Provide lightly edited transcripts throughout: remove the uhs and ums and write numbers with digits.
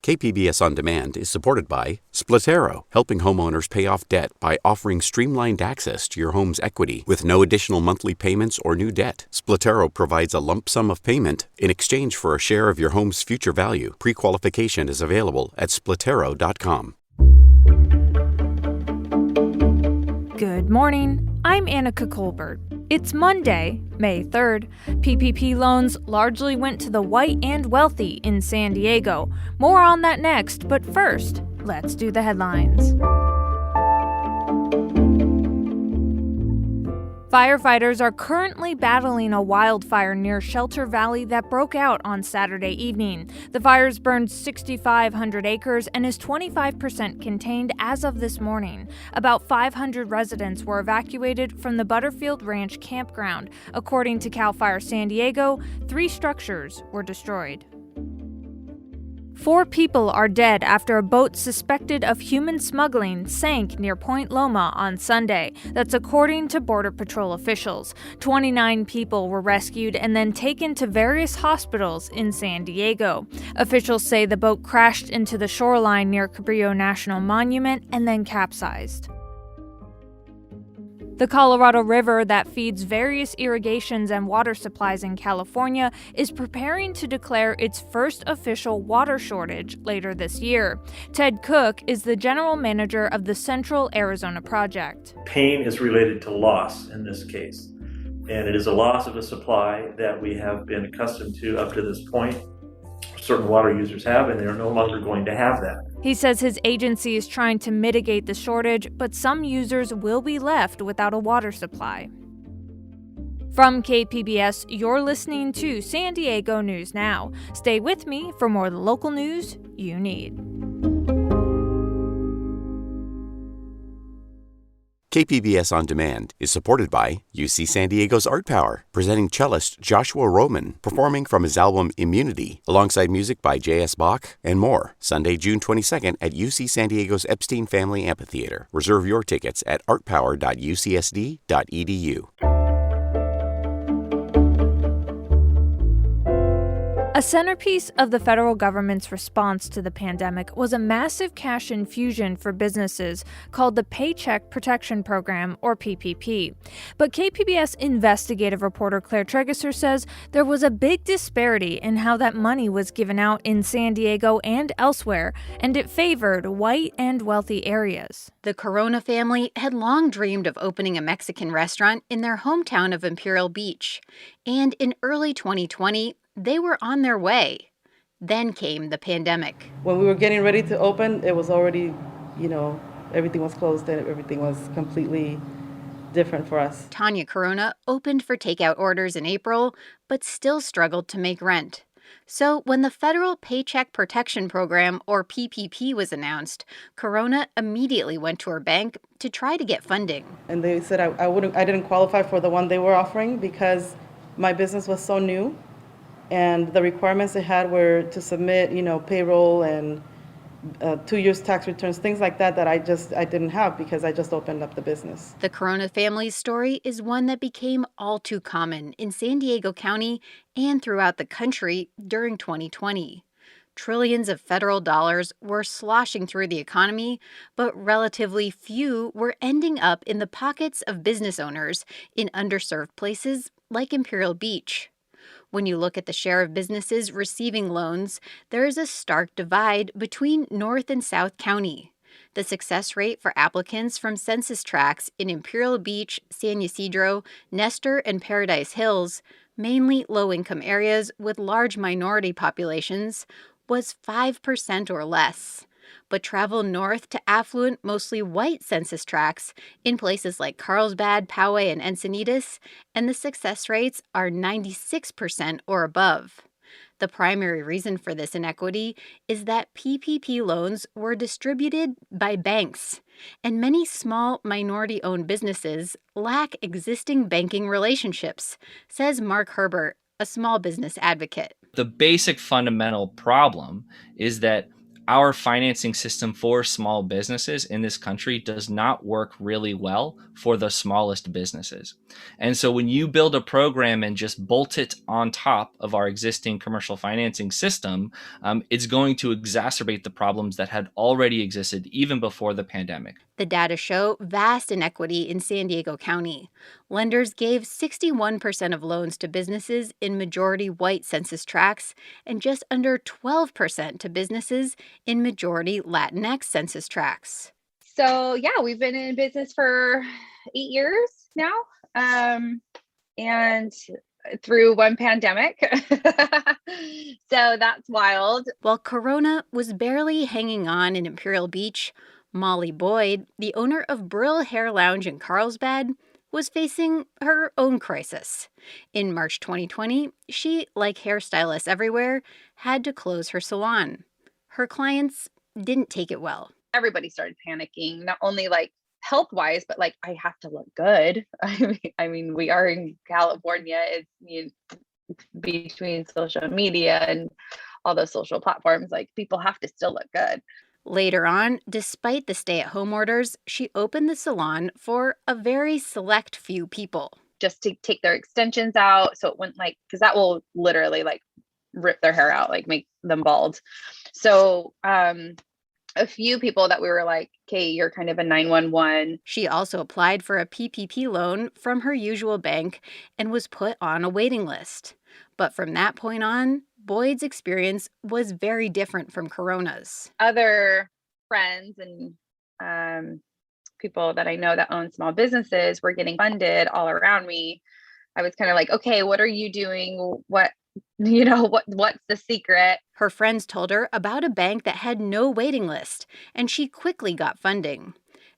KPBS On Demand is supported by Splatero, helping homeowners pay off debt by offering streamlined access to your home's equity with no additional monthly payments or new debt. Splatero provides a lump sum of payment in exchange for a share of your home's future value. Pre-qualification is available at splatero.com. Good morning. I'm Annika Colbert. It's Monday, May 3rd. PPP loans largely went to the white and wealthy in San Diego. More on that next, but first, let's do the headlines. Firefighters are currently battling a wildfire near Shelter Valley that broke out on Saturday evening. The fires burned 6,500 acres and is 25% contained as of this morning. About 500 residents were evacuated from the Butterfield Ranch campground. According to CAL FIRE San Diego, 3 structures were destroyed. 4 people are dead after a boat suspected of human smuggling sank near Point Loma on Sunday. That's according to Border Patrol officials. 29 people were rescued and then taken to various hospitals in San Diego. Officials say the boat crashed into the shoreline near Cabrillo National Monument and then capsized. The Colorado River that feeds various irrigations and water supplies in California is preparing to declare its first official water shortage later this year. Ted Cook is the general manager of the Central Arizona Project. Pain is related to loss in this case, and it is a loss of a supply that we have been accustomed to up to this point. Certain water users have, and they are no longer going to have that. He says his agency is trying to mitigate the shortage, but some users will be left without a water supply. From KPBS, you're listening to San Diego News Now. Stay with me for more of the local news you need. KPBS On Demand is supported by UC San Diego's Art Power, presenting cellist Joshua Roman, performing from his album Immunity, alongside music by J.S. Bach and more. Sunday, June 22nd at UC San Diego's Epstein Family Amphitheater. Reserve your tickets at artpower.ucsd.edu. A centerpiece of the federal government's response to the pandemic was a massive cash infusion for businesses called the Paycheck Protection Program, or PPP. But KPBS investigative reporter Claire Tregeser says there was a big disparity in how that money was given out in San Diego and elsewhere, and it favored white and wealthy areas. The Corona family had long dreamed of opening a Mexican restaurant in their hometown of Imperial Beach. And in early 2020, they were on their way. Then came the pandemic. When we were getting ready to open, it was already, everything was closed and everything was completely different for us. Tanya Corona opened for takeout orders in April, but still struggled to make rent. So when the federal Paycheck Protection Program, or PPP, was announced, Corona immediately went to her bank to try to get funding. And they said I didn't qualify for the one they were offering because my business was so new. And the requirements they had were to submit, payroll and 2 years tax returns, things like that I didn't have because I just opened up the business. The Corona family's story is one that became all too common in San Diego County and throughout the country during 2020. Trillions of federal dollars were sloshing through the economy, but relatively few were ending up in the pockets of business owners in underserved places like Imperial Beach. When you look at the share of businesses receiving loans, there is a stark divide between North and South County. The success rate for applicants from Census tracts in Imperial Beach, San Ysidro, Nestor, and Paradise Hills, mainly low-income areas with large minority populations, was 5% or less. But travel north to affluent, mostly white census tracts in places like Carlsbad, Poway, and Encinitas, and the success rates are 96% or above. The primary reason for this inequity is that PPP loans were distributed by banks, and many small minority-owned businesses lack existing banking relationships, says Mark Herbert, a small business advocate. The basic fundamental problem is that our financing system for small businesses in this country does not work really well for the smallest businesses. And so when you build a program and just bolt it on top of our existing commercial financing system, it's going to exacerbate the problems that had already existed even before the pandemic. The data show vast inequity in San Diego County. Lenders gave 61% of loans to businesses in majority white census tracts and just under 12% to businesses in majority Latinx census tracts. So, yeah, we've been in business for 8 years now. And through one pandemic. So that's wild. While Corona was barely hanging on in Imperial Beach, Molly Boyd, the owner of Brill Hair Lounge in Carlsbad, was facing her own crisis. In March 2020, she, like hairstylists everywhere, had to close her salon. Her clients didn't take it well. Everybody started panicking, not only like health-wise, but like I have to look good. I mean, we are in California. It's between social media and all those social platforms, like people have to still look good. Later on, despite the stay-at-home orders, she opened the salon for a very select few people. Just to take their extensions out, so it wouldn't because that will literally rip their hair out, make them bald. So a few people that we were like, okay, you're kind of a 911. She also applied for a PPP loan from her usual bank and was put on a waiting list. But from that point on, Boyd's experience was very different from Corona's. Other friends and people that I know that own small businesses were getting funded all around me. I was kind of like, okay, what are you doing? What's the secret? Her friends told her about a bank that had no waiting list, and she quickly got funding.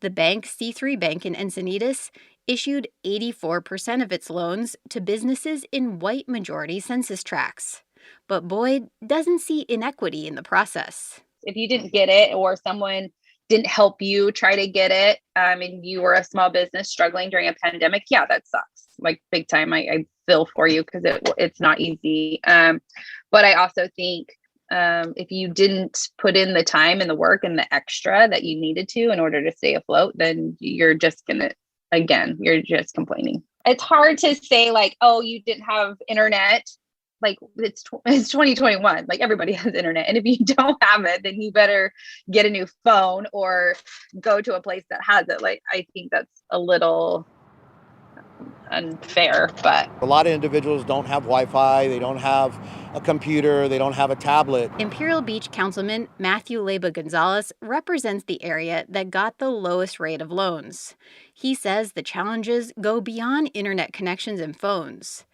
The bank, C3 Bank in Encinitas, issued 84% of its loans to businesses in white majority census tracts. But Boyd doesn't see inequity in the process. If you didn't get it or someone didn't help you try to get it, and you were a small business struggling during a pandemic, yeah, that sucks. Big time. I feel for you because it's not easy. But I also think if you didn't put in the time and the work and the extra that you needed to in order to stay afloat, then you're just you're just complaining. It's hard to say oh, you didn't have internet. It's 2021. Everybody has internet. And if you don't have it, then you better get a new phone or go to a place that has it. I think that's a little unfair, but a lot of individuals don't have Wi-Fi, they don't have a computer, they don't have a tablet. Imperial Beach Councilman Matthew Leyba Gonzalez represents the area that got the lowest rate of loans. He says the challenges go beyond internet connections and phones.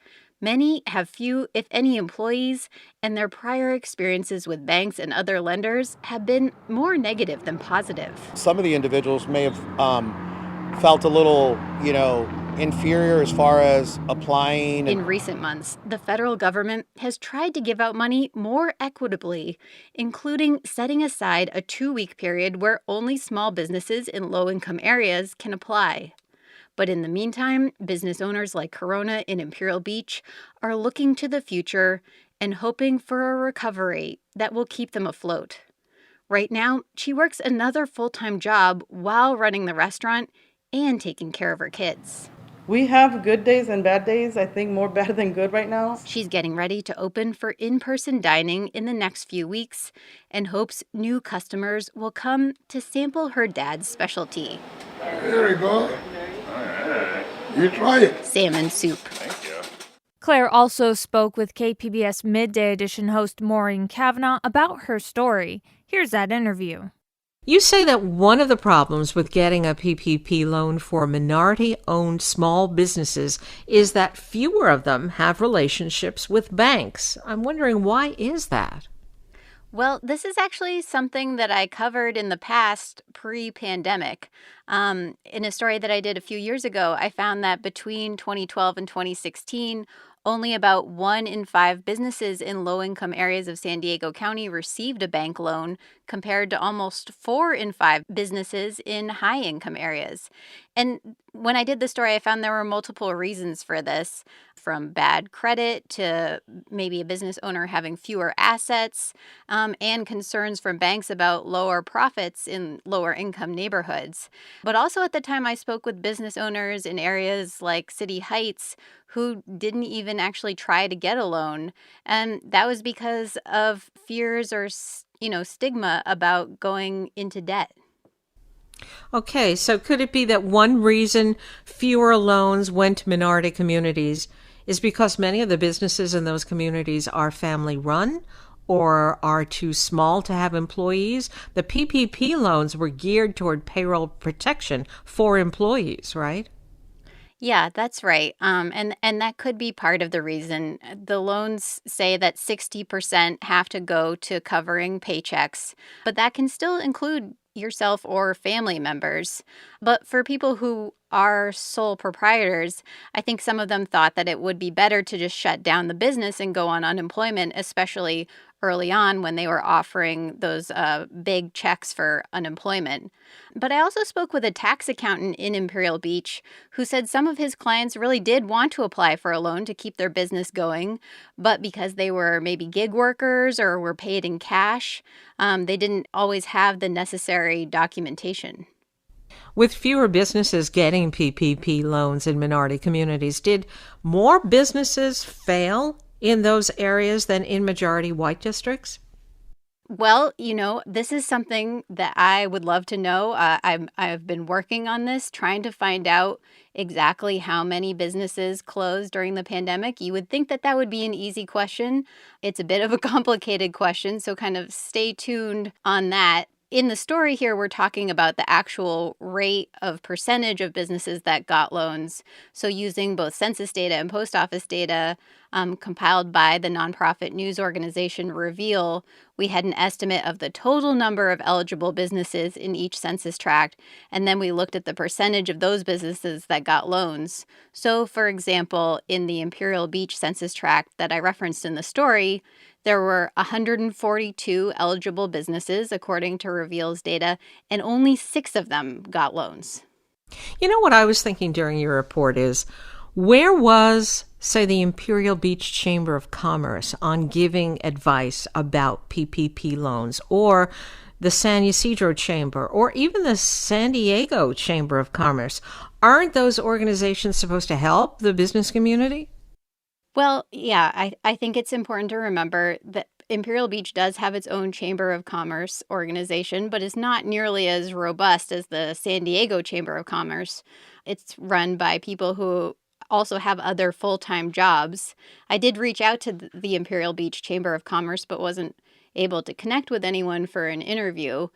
Many have few, if any, employees, and their prior experiences with banks and other lenders have been more negative than positive. Some of the individuals may have felt a little, inferior as far as applying. In recent months, the federal government has tried to give out money more equitably, including setting aside a 2-week period where only small businesses in low-income areas can apply. But in the meantime, business owners like Corona in Imperial Beach are looking to the future and hoping for a recovery that will keep them afloat. Right now, she works another full-time job while running the restaurant and taking care of her kids. We have good days and bad days. I think more bad than good right now. She's getting ready to open for in-person dining in the next few weeks and hopes new customers will come to sample her dad's specialty. There we go. All right. You try it. Salmon soup. Thank you. Claire also spoke with KPBS Midday Edition host Maureen Kavanaugh about her story. Here's that interview. You say that one of the problems with getting a PPP loan for minority-owned small businesses is that fewer of them have relationships with banks. I'm wondering, why is that? Well, this is actually something that I covered in the past, pre-pandemic. In a story that I did a few years ago, I found that between 2012 and 2016, only about 1 in 5 businesses in low-income areas of San Diego County received a bank loan, compared to almost 4 in 5 businesses in high-income areas. And when I did the story, I found there were multiple reasons for this, from bad credit to maybe a business owner having fewer assets, and concerns from banks about lower profits in lower income neighborhoods. But also at the time, I spoke with business owners in areas like City Heights who didn't even actually try to get a loan. And that was because of fears or, stigma about going into debt. Okay, so could it be that one reason fewer loans went to minority communities is because many of the businesses in those communities are family run or are too small to have employees? The PPP loans were geared toward payroll protection for employees, right? Yeah, that's right. And that could be part of the reason. The loans say that 60% have to go to covering paychecks, but that can still include yourself or family members. But for people who are sole proprietors, I think some of them thought that it would be better to just shut down the business and go on unemployment, especially early on when they were offering those big checks for unemployment. But I also spoke with a tax accountant in Imperial Beach who said some of his clients really did want to apply for a loan to keep their business going, but because they were maybe gig workers or were paid in cash, they didn't always have the necessary documentation. With fewer businesses getting PPP loans in minority communities, did more businesses fail in those areas than in majority white districts? Well, this is something that I would love to know. I've been working on this, trying to find out exactly how many businesses closed during the pandemic. You would think that that would be an easy question. It's a bit of a complicated question, so kind of stay tuned on that. In the story here, we're talking about the actual rate of percentage of businesses that got loans. So using both census data and post office data compiled by the nonprofit news organization Reveal, we had an estimate of the total number of eligible businesses in each census tract, and then we looked at the percentage of those businesses that got loans. So, for example, in the Imperial Beach census tract that I referenced in the story, there were 142 eligible businesses, according to Reveal's data, and only 6 of them got loans. You know what I was thinking during your report is, where was, say, the Imperial Beach Chamber of Commerce on giving advice about PPP loans, or the San Ysidro Chamber, or even the San Diego Chamber of Commerce? Aren't those organizations supposed to help the business community? Well, yeah, I think it's important to remember that Imperial Beach does have its own Chamber of Commerce organization, but is not nearly as robust as the San Diego Chamber of Commerce. It's run by people who also have other full-time jobs. I did reach out to the Imperial Beach Chamber of Commerce, but wasn't able to connect with anyone for an interview.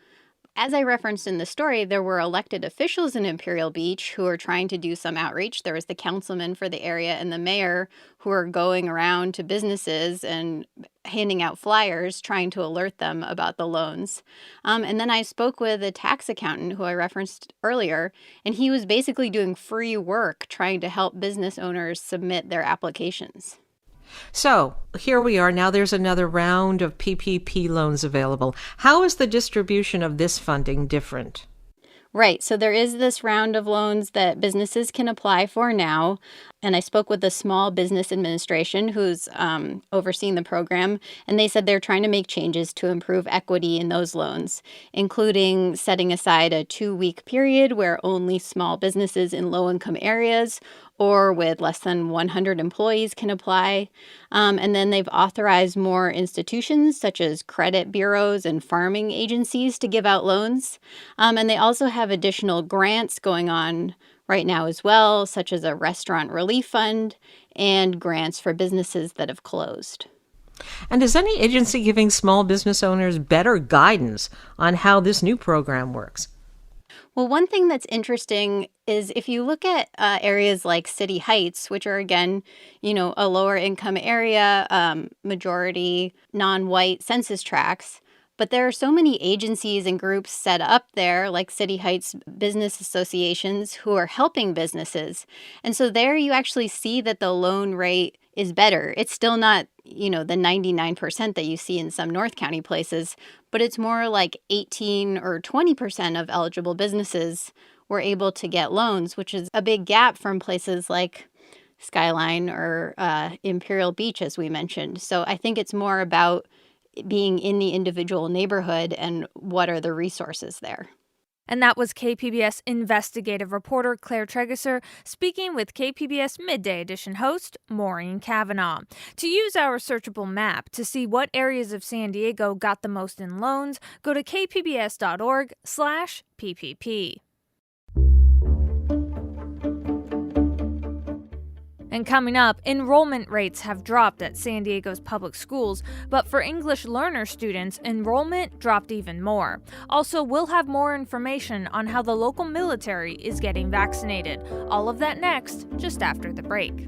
As I referenced in the story, there were elected officials in Imperial Beach who are trying to do some outreach. There was the councilman for the area and the mayor who are going around to businesses and handing out flyers, trying to alert them about the loans. And then I spoke with a tax accountant who I referenced earlier, and he was basically doing free work trying to help business owners submit their applications. So here we are. Now there's another round of PPP loans available. How is the distribution of this funding different? Right. So there is this round of loans that businesses can apply for now. And I spoke with the Small Business Administration who's overseeing the program, and they said they're trying to make changes to improve equity in those loans, including setting aside a 2-week period where only small businesses in low-income areas or with less than 100 employees can apply. And then they've authorized more institutions such as credit bureaus and farming agencies to give out loans. And they also have additional grants going on right now as well, such as a restaurant relief fund and grants for businesses that have closed. And is any agency giving small business owners better guidance on how this new program works? Well, one thing that's interesting is if you look at areas like City Heights, which are, again, a lower income area, majority non-white census tracts, but there are so many agencies and groups set up there, like City Heights business associations, who are helping businesses. And so there you actually see that the loan rate is better. It's still not, the 99% that you see in some North County places, but it's more like 18 or 20% of eligible businesses were able to get loans, which is a big gap from places like Skyline or Imperial Beach, as we mentioned. So I think it's more about being in the individual neighborhood and what are the resources there. And that was KPBS investigative reporter Claire Tregeser speaking with KPBS Midday Edition host Maureen Cavanaugh. To use our searchable map to see what areas of San Diego got the most in loans, go to kpbs.org/PPP. And coming up, enrollment rates have dropped at San Diego's public schools, but for English learner students, enrollment dropped even more. Also, we'll have more information on how the local military is getting vaccinated. All of that next, just after the break.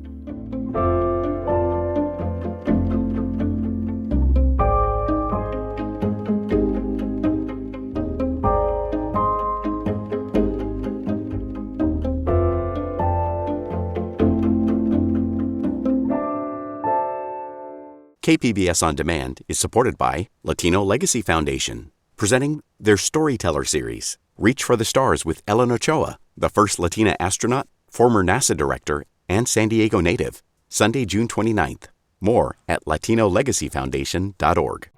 KPBS On Demand is supported by Latino Legacy Foundation, presenting their Storyteller series, Reach for the Stars with Ellen Ochoa, the first Latina astronaut, former NASA director, and San Diego native, Sunday, June 29th. More at latinolegacyfoundation.org.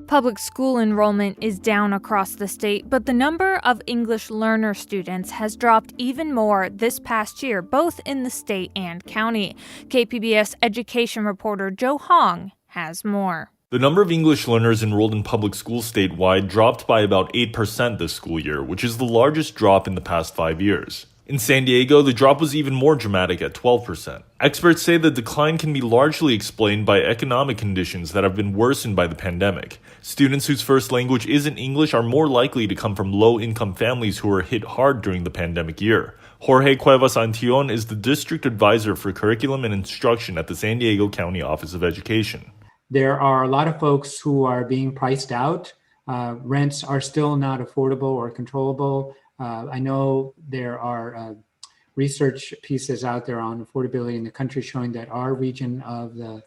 Public school enrollment is down across the state, but the number of English learner students has dropped even more this past year, both in the state and county. KPBS education reporter Joe Hong has more. The number of English learners enrolled in public schools statewide dropped by about 8% this school year, which is the largest drop in the past 5 years. In San Diego, the drop was even more dramatic at 12%. Experts say the decline can be largely explained by economic conditions that have been worsened by the pandemic. Students whose first language isn't English are more likely to come from low-income families who were hit hard during the pandemic year. Jorge Cuevas Antion is the district advisor for curriculum and instruction at the San Diego County Office of Education. There are a lot of folks who are being priced out. Rents are still not affordable or controllable. I know there are research pieces out there on affordability in the country showing that our region of the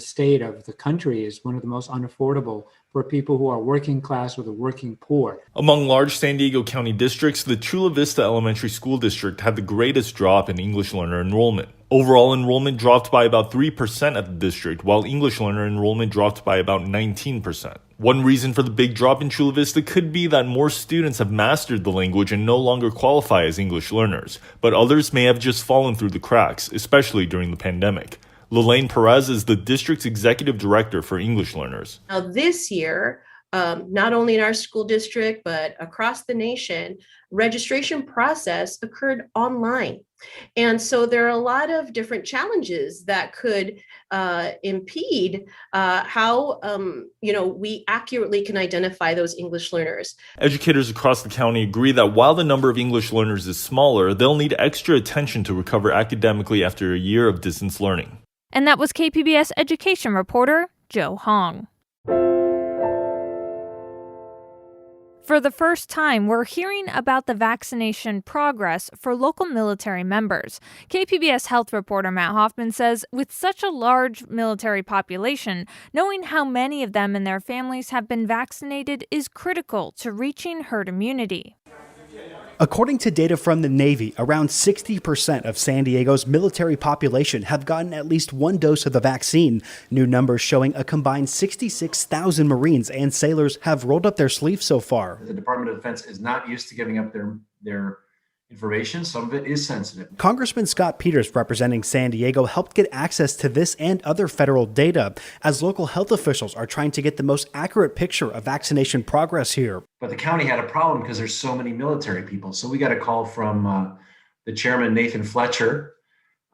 state, of the country, is one of the most unaffordable for people who are working class or the working poor. Among large San Diego County districts, the Chula Vista Elementary School District had the greatest drop in English learner enrollment. Overall enrollment dropped by about 3% at the district, while English learner enrollment dropped by about 19%. One reason for the big drop in Chula Vista could be that more students have mastered the language and no longer qualify as English learners, but others may have just fallen through the cracks, especially during the pandemic. Lelaine Perez is the district's executive director for English learners. Now this year, not only in our school district, but across the nation, registration process occurred online. And so there are a lot of different challenges that could impede how we accurately can identify those English learners. Educators across the county agree that while the number of English learners is smaller, they'll need extra attention to recover academically after a year of distance learning. And that was KPBS education reporter Joe Hong. For the first time, we're hearing about the vaccination progress for local military members. KPBS health reporter Matt Hoffman says with such a large military population, knowing how many of them and their families have been vaccinated is critical to reaching herd immunity. According to data from the Navy, around 60% of San Diego's military population have gotten at least one dose of the vaccine. New numbers showing a combined 66,000 Marines and sailors have rolled up their sleeves so far. The Department of Defense is not used to giving up their information. Some of it is sensitive. Congressman Scott Peters, representing San Diego, helped get access to this and other federal data as local health officials are trying to get the most accurate picture of vaccination progress here. But the county had a problem because there's so many military people. So we got a call from the chairman, Nathan Fletcher,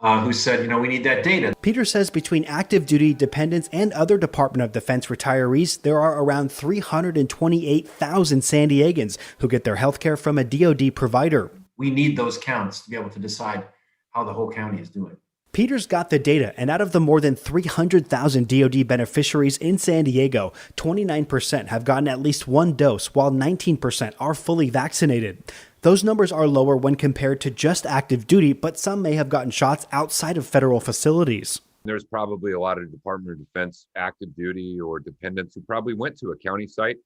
who said, we need that data. Peters says between active duty dependents and other Department of Defense retirees, there are around 328,000 San Diegans who get their health care from a DoD provider. We need those counts to be able to decide how the whole county is doing. Peters got the data, and out of the more than 300,000 DoD beneficiaries in San Diego, 29% have gotten at least one dose, while 19% are fully vaccinated. Those numbers are lower when compared to just active duty, but some may have gotten shots outside of federal facilities. There's probably a lot of Department of Defense active duty or dependents who probably went to a county site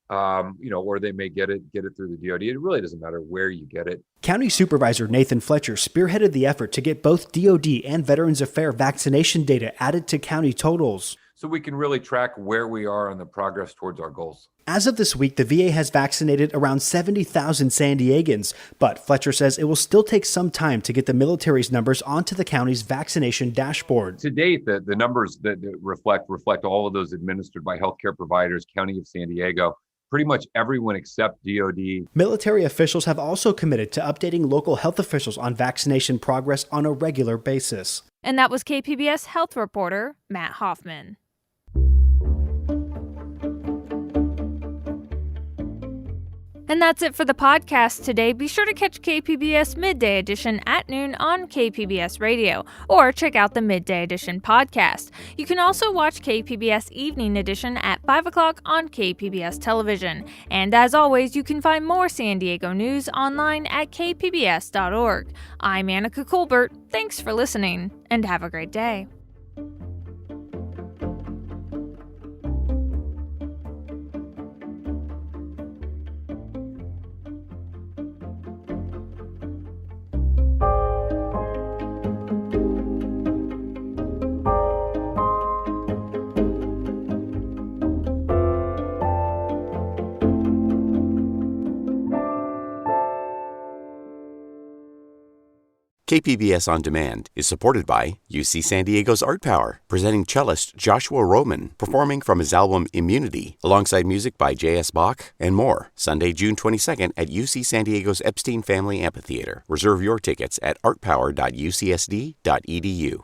or they may get it through the DoD. It really doesn't matter where you get it. County Supervisor Nathan Fletcher spearheaded the effort to get both DoD and Veterans Affairs vaccination data added to county totals, so we can really track where we are on the progress towards our goals. As of this week, the VA has vaccinated around 70,000 San Diegans, but Fletcher says it will still take some time to get the military's numbers onto the county's vaccination dashboard. To date, the numbers that reflect all of those administered by healthcare providers, County of San Diego, pretty much everyone except DoD. Military officials have also committed to updating local health officials on vaccination progress on a regular basis. And that was KPBS health reporter Matt Hoffman. And that's it for the podcast today. Be sure to catch KPBS Midday Edition at noon on KPBS Radio, or check out the Midday Edition podcast. You can also watch KPBS Evening Edition at 5 o'clock on KPBS Television. And as always, you can find more San Diego news online at kpbs.org. I'm Annika Colbert. Thanks for listening, and have a great day. KPBS On Demand is supported by UC San Diego's Art Power, presenting cellist Joshua Roman, performing from his album Immunity, alongside music by J.S. Bach and more, Sunday, June 22nd at UC San Diego's Epstein Family Amphitheater. Reserve your tickets at artpower.ucsd.edu.